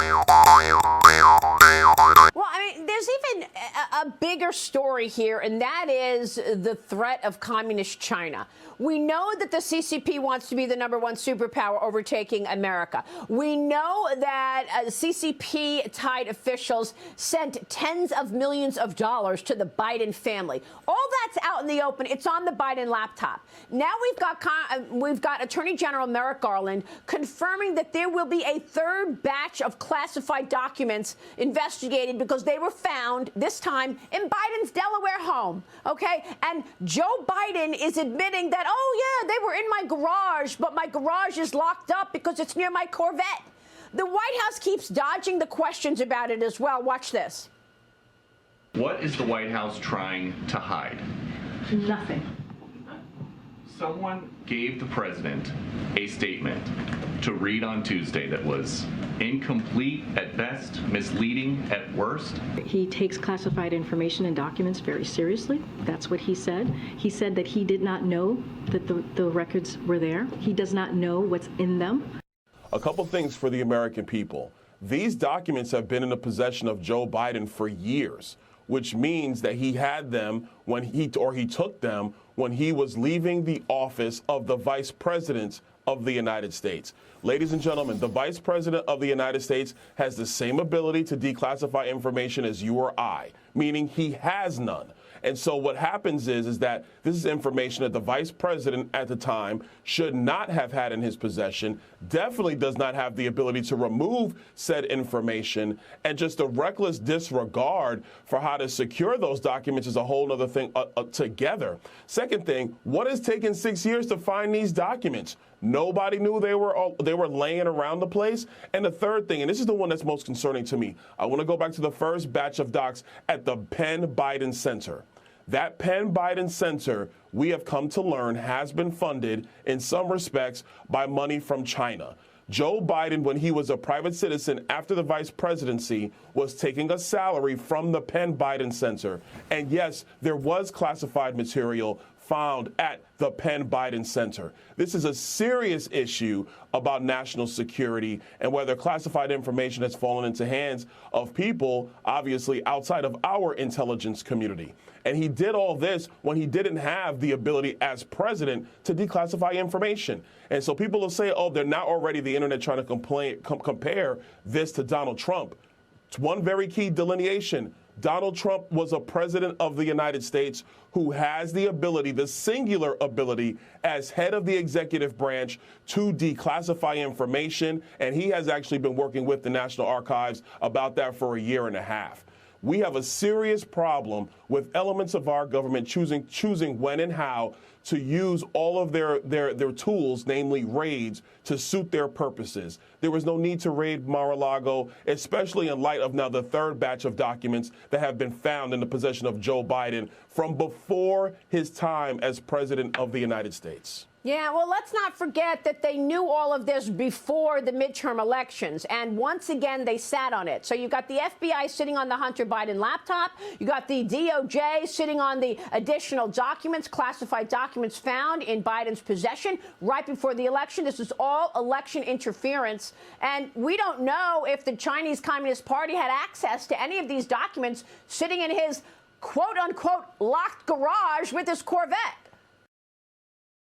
Well, I mean, there's even a bigger story here, and that is the threat of communist China. We know that the CCP wants to be the #1 superpower overtaking America. We know that CCP-tied officials sent tens of millions of dollars to the Biden family. All that's out in the open. It's on the Biden laptop. Now we've got Attorney General Merrick Garland confirming that there will be a third batch of classified documents investigated because they were found, this time, in Biden's Delaware home. Okay? And Joe Biden is admitting that, oh, yeah, they were in my garage, but my garage is locked up because it's near my Corvette. The White House keeps dodging the questions about it as well. Watch this. What is the White House trying to hide? Nothing. Someone gave the president a statement to read on Tuesday that was incomplete at best, misleading at worst. He takes classified information and documents very seriously. That's what he said. He said that he did not know that the records were there. He does not know what's in them. A couple things for the American people. These documents have been in the possession of Joe Biden for years, which means that he had them when he took them when he was leaving the office of the Vice President of the United States. Ladies and gentlemen, the Vice President of the United States has the same ability to declassify information as you or I, meaning he has none. And so what happens is that this is information that the vice president at the time should not have had in his possession, definitely does not have the ability to remove said information, and just a reckless disregard for how to secure those documents is a whole other thing together. Second thing, what has taken 6 years to find these documents? Nobody knew they were laying around the place. And the third thing, and this is the one that's most concerning to me, I want to go back to the first batch of docs at the Penn Biden Center. That Penn Biden Center, we have come to learn, has been funded in some respects by money from China. Joe Biden, when he was a private citizen after the vice presidency, was taking a salary from the Penn Biden Center. And yes, there was classified material found at the Penn Biden Center. This is a serious issue about national security and whether classified information has fallen into hands of people, obviously, outside of our intelligence community. And he did all this when he didn't have the ability as president to declassify information. And so people will say, oh, they're now already the internet trying to compare this to Donald Trump. It's one very key delineation. Donald Trump was a president of the United States who has the ability, the singular ability, as head of the executive branch to declassify information. And he has actually been working with the National Archives about that for a year and a half. We have a serious problem with elements of our government choosing when and how to use all of their tools, namely raids, to suit their purposes. There was no need to raid Mar-a-Lago, especially in light of now the third batch of documents that have been found in the possession of Joe Biden from before his time as president of the United States. Yeah, well, let's not forget that they knew all of this before the midterm elections, and once again, they sat on it. So you've got the FBI sitting on the Hunter Biden laptop. You got the DOJ sitting on the additional documents, classified documents found in Biden's possession right before the election. This is all election interference, and we don't know if the Chinese Communist Party had access to any of these documents sitting in his quote-unquote locked garage with his Corvette.